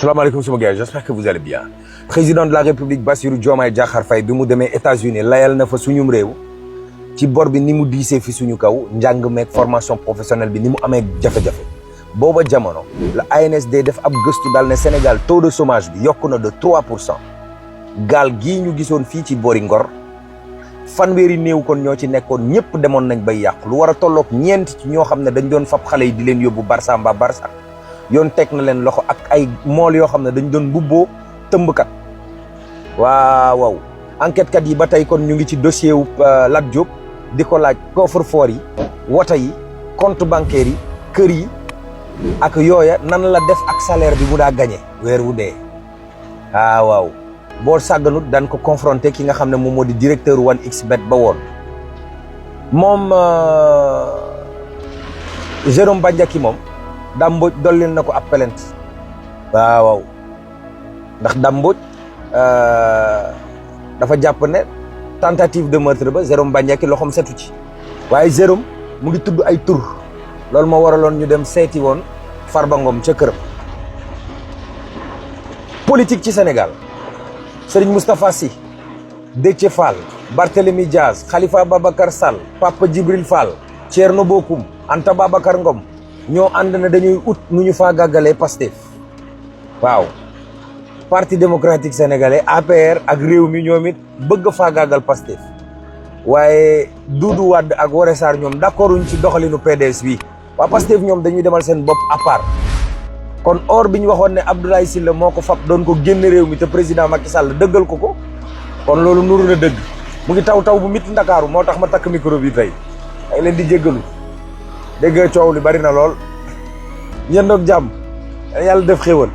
Salam alaikum sama gars, j'espère que vous allez bien. Président de la République Bassirou Diomaye Diakhar Faye bi mu demee États-Unis layal na fa suñum réew ci bor bi ni mu diisee fi suñu kaw njàng meeg formation professionnelle bi ni mu amee jafe-jafe. Booba jamono la ANSD def ab gëstu daal ne Sénégal taux de chômage bi yokku na de 3%. gaal gii ñu gisoon fii ci boori Ngor fanweeri néew kon ñoo ci nekkoon ñëpp demoon nañ bay yàqu lu war a tolloog ñeent ci ñoo xam ne dañ doon fab xale yi di leen yóbbu Barça mbaa Barça yoon teg na leen loxo ak ay mool yoo xam ne dañ doon mbubboo tëmbkat. waaw enquête kat yi ba tey kon ñu ngi ci dossier wu Lat Diop di ko laaj coffre-fort yi woto yi compte bancaire yi kër yi ak yooya nan la def ak salaire bi mu daa gagné weer wu dee. waaw boo sàgganut daan ko confronté ki nga xam ne moom moo di directeur 1xBet ba woon moom Jérôme Bandiaki moom Dame Mbodj dollil na ko ab plainte. waaw ndax Dame Mbodj dafa jàpp ne tentative de meurtre ba Jérôme Bandiaki loxoom setu ci waaye Jérôme mu ngi tudd ay tur loolu moo waraloon ñu dem seeti woon Farba Ngom ca këram. politique ci Sénégal Serigne Moustapha Sy, Déthié Fall, Barthélémy Diaz, Khalifa Babacar Sall, Papa Djibril Fall, Thierno Bocoum, Anta Babacar Ngom ñoo ànd na dañuy ut nu ñu faagagalee Pastef. waaw parti démocratique sénégalais APR ak réew mi ñoom it bëgg faagaagal Pastef waaye Doudou Wade ak Woré Sarr ñoom d'accorduñ ci doxalinu PDS bi waa Pastef ñoom dañuy demal seen bopp à part. kon or bi ñu waxoon ne Abdoulaye Sylla moo ko fab doon ko génn réew mi te président Macky Sall dëggal ko kon loolu nuru na dëgg mu ngi taw bu mit Ndakaaru moo tax ma takk micro bi tey ay leen di jéggalu dégg coow li bari na lool ñendoog jàmm yàlla def xéwal